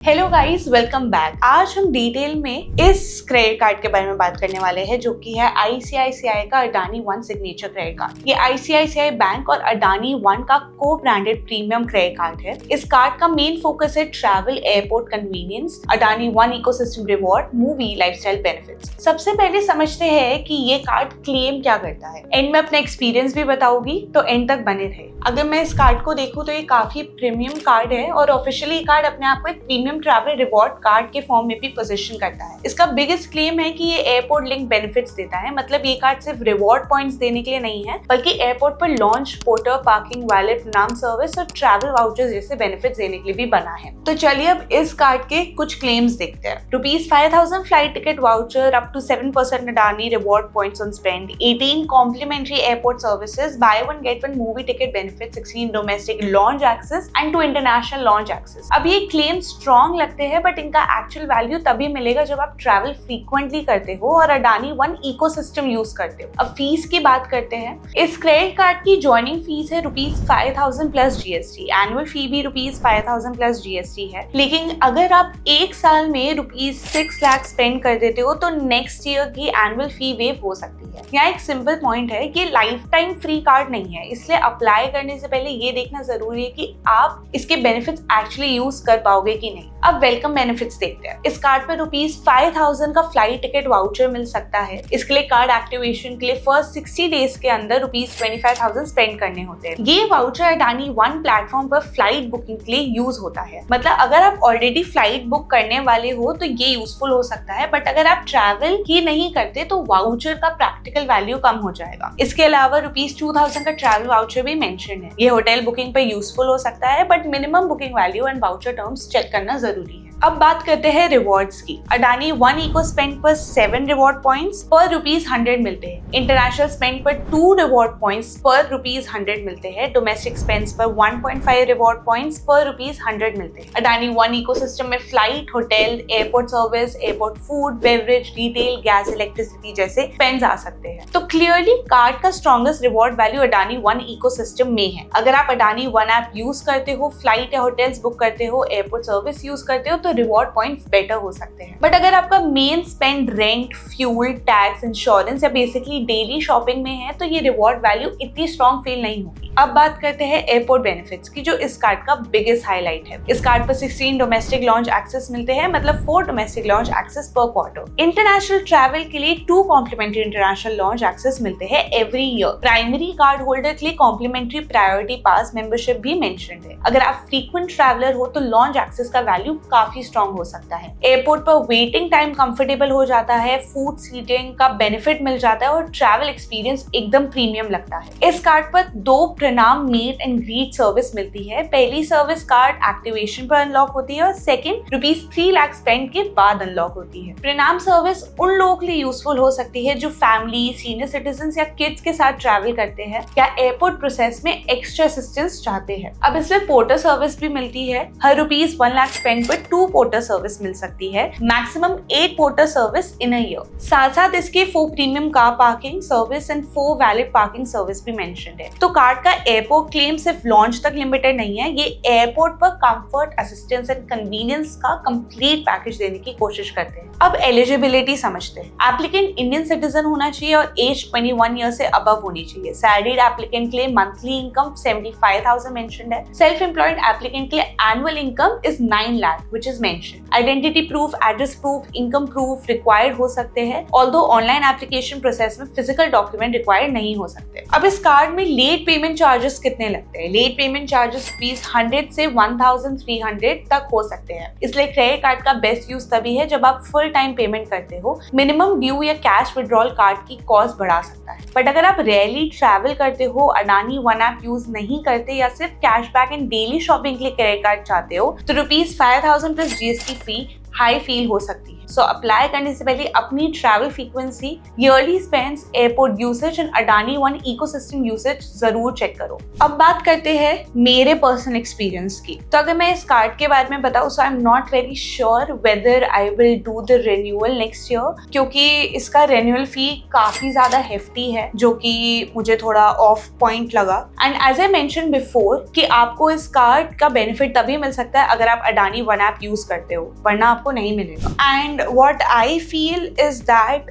Hello guys, welcome back. आज हम detail में इस क्रेडिट कार्ड के बारे में बात करने वाले हैं जो कि है आईसीआईसीआई का Adani one signature credit card. ये आईसीआईसीआई बैंक और अडानी वन का को ब्रांडेड प्रीमियम क्रेडिट कार्ड है। इस कार्ड का मेन फोकस है travel, airport convenience, Adani one ecosystem reward, movie, lifestyle benefits. सबसे पहले समझते हैं कि ये कार्ड क्लेम क्या करता है। एंड में अपना एक्सपीरियंस भी बताऊंगी, तो एंड तक बने रहे। अगर मैं इस कार्ड को देखूं तो ये काफी प्रीमियम कार्ड है और ऑफिशियली कार्ड अपने आप को एक प्रीमियम ट्रैवल रिवॉर्ड कार्ड के फॉर्म में भी पोजीशन करता है। इसका बिगेस्ट क्लेम है कि ये एयरपोर्ट लिंक बेनिफिट्स देता है। मतलब ये कार्ड सिर्फ रिवॉर्ड पॉइंट्स देने के लिए नहीं है, बल्कि एयरपोर्ट पर लॉन्च, पोर्टर, पार्किंग, वैलेट, प्रणाम सर्विस और ट्रैवल वाउचर्स जैसे बेनिफिट्स देने के लिए भी बना है। तो चलिए अब इस कार्ड के कुछ क्लेम्स देखते हैं। ₹5,000 flight ticket voucher, up to 7% Adani reward points on spend, 18 complimentary airport services, buy one get one movie ticket benefit, 16 domestic lounge access and 2 international lounge access. अब ये क्लेम स्ट्रॉन्ग लगते हैं, बट इनका actual value तभी मिलेगा जब आप travel frequently करते हो और अडानी वन इकोसिस्टम यूज करते हो। अब फीस की बात करते हैं। इस क्रेडिट कार्ड की ज्वाइनिंग फीस है ₹5,000 प्लस जीएसटी। एनुअल फी भी ₹5,000 प्लस जीएसटी है। लेकिन अगर आप एक साल में ₹6 लाख स्पेंड कर देते हो तो नेक्स्ट ईयर की एनुअल फी वेव हो सकती है। यहाँ एक सिंपल पॉइंट है कि लाइफ टाइम फ्री कार्ड नहीं है, इसलिए अप्लाई करने से पहले ये देखना जरूरी है कि आप इसके बेनिफिट्स एक्चुअली यूज कर पाओगे कि नहीं। अब वेलकम बेनिफिट्स देखते हैं। इस कार्ड पे ₹5,000 का फ्लाइट टिकट वाउचर मिल सकता है। इसके लिए कार्ड एक्टिवेशन के लिए फर्स्ट 60 डेज के अंदर ₹25,000 स्पेंड करने होते हैं। ये वाउचर अडानी वन प्लेटफॉर्म पर फ्लाइट बुकिंग के लिए यूज होता है। मतलब अगर आप ऑलरेडी फ्लाइट बुक करने वाले हो तो ये यूजफुल हो सकता है, बट अगर आप ट्रैवल ही नहीं करते तो वाउचर का प्रैक्टिकल वैल्यू कम हो जाएगा। इसके अलावा ₹2,000 का ट्रैवल वाउचर भी मेंशन है। ये होटल बुकिंग पर यूजफुल हो सकता है, but minimum booking value and voucher terms check करना जरूरी है। अब बात करते हैं रिवॉर्ड्स की। अडानी वन इको स्पेंड पर 7 रिवॉर्ड पॉइंट्स पर ₹100 मिलते हैं। इंटरनेशनल स्पेंड पर 2 रिवॉर्ड पॉइंट्स पर ₹100 मिलते हैं। डोमेस्टिक स्पेंड्स पर 1.5 रिवॉर्ड पॉइंट्स पर ₹100 मिलते हैं। अडानी वन इकोसिस्टम में flight, hotel, airport service, airport food, beverage, retail, gas, electricity जैसे स्पेंड्स आ सकते हैं। तो क्लियरली कार्ड का strongest reward value Adani one ecosystem में है। अगर आप अडानी वन ऐप यूज करते हो, फ्लाइट या होटल्स बुक करते हो, एयरपोर्ट सर्विस यूज करते हो तो रिवॉर्ड पॉइंट्स बेटर हो सकते हैं। बट अगर आपका main spend rent, fuel, tax, insurance या बेसिकली डेली शॉपिंग में है तो ये रिवॉर्ड वैल्यू इतनी स्ट्रॉन्ग फील नहीं होगी। अब बात करते हैं एयरपोर्ट बेनिफिट्स की, जो इस कार्ड का बिगेस्ट हाईलाइट है। इस कार्ड पर 16 डोमेस्टिक लॉन्च एक्सेस मिलते हैं, मतलब 4 डोमेस्टिक लॉन्च एक्सेस पर क्वार्टर। इंटरनेशनल ट्रैवल के लिए 2 कॉम्प्लीमेंट्री इंटरनेशनल लॉन्च एक्सेस मिलते हैं every year. Primary card holder के लिए कॉम्प्लीमेंट्री प्रायोरिटी पास मेंबरशिप भी मेंशन्ड है। अगर आप फ्रीक्वेंट ट्रैवलर हो तो लॉन्च एक्सेस का वैल्यू काफी स्ट्रॉन्ग हो सकता है। एयरपोर्ट पर वेटिंग टाइम कंफर्टेबल हो जाता है, फूड सीटिंग का बेनिफिट मिल जाता है और ट्रैवल एक्सपीरियंस एकदम प्रीमियम लगता है। इस कार्ड पर 2 प्रणाम मीट एंड ग्रीट सर्विस मिलती है। पहली सर्विस कार्ड एक्टिवेशन पर अनलॉक होती है और सेकंड ₹3 लाख स्पेंड के बाद अनलॉक होती है। प्रणाम सर्विस उन लोगों के लिए यूजफुल हो सकती है जो फैमिली, सीनियर सिटीजन या किड्स के साथ ट्रैवल करते हैं या एयरपोर्ट प्रोसेस में एक्स्ट्रा असिस्टेंस चाहते हैं। अब इसमें पोर्टर सर्विस भी मिलती है। हर ₹1 लाख स्पेंड पर 2 पोर्टर सर्विस मिल सकती है। Maximum 8 porter service in a year. साथ साथ इसके 4 premium car parking service and 4 valid parking service भी मेंशन्ड है। तो कार्ड का एयरपोर्ट क्लेम सिर्फ लॉन्च तक लिमिटेड नहीं है, ये एयरपोर्ट पर कंफर्ट, असिस्टेंस एंड कन्वीनियंस का कंप्लीट पैकेज देने की कोशिश करते हैं। अब एलिजिबिलिटी समझते हैं। एप्लीकेंट इंडियन सिटीजन होना चाहिए और एज 21 ईयर से अबव होनी चाहिए। सैलरीड एप्लीकेंट के लिए मंथली इनकम 75,000 मेंशन्ड है। सेल्फ एम्प्लॉयड एप्लीकेंट के लिए annual income is 9 lakh which is mentioned. Identity proof, address proof, income proof required हो सकते हैं, ऑल्दो ऑनलाइन एप्लीकेशन प्रोसेस में फिजिकल डॉक्यूमेंट रिक्वायर्ड नहीं हो सकते। अब इस कार्ड में लेट पेमेंट चार्जेस कितने लगते हैं? लेट पेमेंट चार्जेस ₹100 से 1,300 तक हो सकते हैं। इसलिए क्रेडिट कार्ड का बेस्ट यूज तभी है जब आप फुल टाइम पेमेंट करते हो। मिनिमम ड्यू या कैश विड्रॉल कार्ड की कॉस्ट बढ़ा सकता है। बट अगर आप रेयरली ट्रैवल करते हो, अडानी वन ऐप यूज नहीं करते या सिर्फ कैशबैक एंड डेली शॉपिंग के लिए क्रेडिट कार्ड चाहते हो तो ₹5,000 प्लस जीएसटी फी हाई फील हो सकती है। सो अप्लाई करने से पहले अपनी travel frequency, yearly spends, airport usage and Adani one ecosystem usage जरूर चेक करो। अब बात करते हैं मेरे पर्सनल एक्सपीरियंस की। तो अगर मैं इस कार्ड के बारे में बताऊं, so I am not very sure whether I will do the renewal next year, क्योंकि इसका रिन्यूअल फी काफी ज्यादा हेफ्टी है, जो कि मुझे थोड़ा ऑफ पॉइंट लगा। And as I mention before कि आपको इस कार्ड का बेनिफिट तभी मिल सकता है अगर आप अडानी वन ऐप यूज करते हो, वरना आपको नहीं मिलेगा। And what I feel is that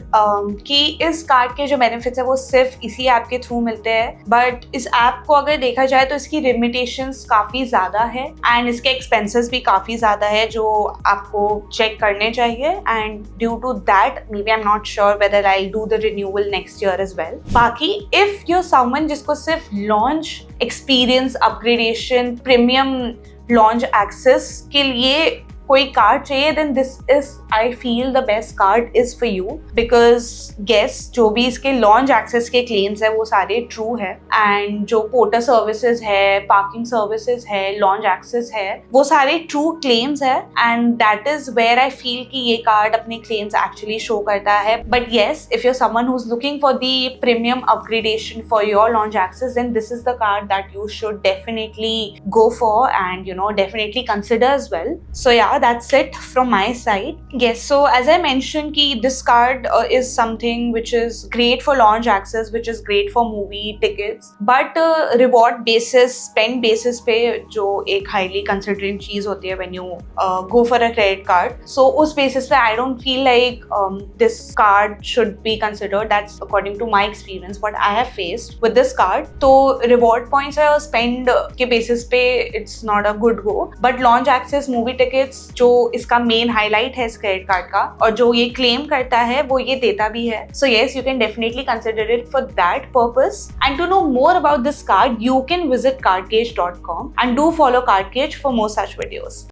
कि इस कार्ड के जो बेनिफिट्स है वो सिर्फ इसी ऐप के थ्रू मिलते हैं, बट इस ऐप को अगर देखा जाए तो इसकी लिमिटेशंस काफ़ी ज़्यादा है एंड इसके एक्सपेंसेस भी काफ़ी ज़्यादा है जो आपको चेक करने चाहिए। And due to that may be I am not sure whether I do the renewal next year as well. बाकी इफ़ यू समवन जिसको सिर्फ lounge experience, upgradation, premium lounge access के लिए कोई कार्ड चाहिए, then this is I feel the best card is for you, because guess जो भी इसके लॉन्च एक्सेस के क्लेम्स है वो सारे ट्रू है, एंड जो पोर्टर सर्विसेज है, पार्किंग सर्विसेज है, लॉन्च एक्सेस है, वो सारे ट्रू क्लेम्स है। And that is where I feel कि ये कार्ड अपने क्लेम्स एक्चुअली शो करता है। But yes, if you someone who is looking for the premium upgradation for your lounge access, then this is the card that you should definitely go for and definitely consider as well. So yeah, that's it from my side. Yes, so as I mentioned ki this card is something which is great for launch access, which is great for movie tickets, but reward basis, spend basis पे जो एक highly considered चीज होती है when you go for a credit card, so उस basis पे I don't feel like this card should be considered. That's according to my experience what I have faced with this card. तो reward points है और spend के basis पे it's not a good go, but launch access, movie tickets जो इसका main highlight है इस credit card का और जो ये claim करता है वो ये देता भी है. So yes, you can definitely consider it for that purpose. And to know more about this card, you can visit cardcage.com and do follow Cardcage for more such videos.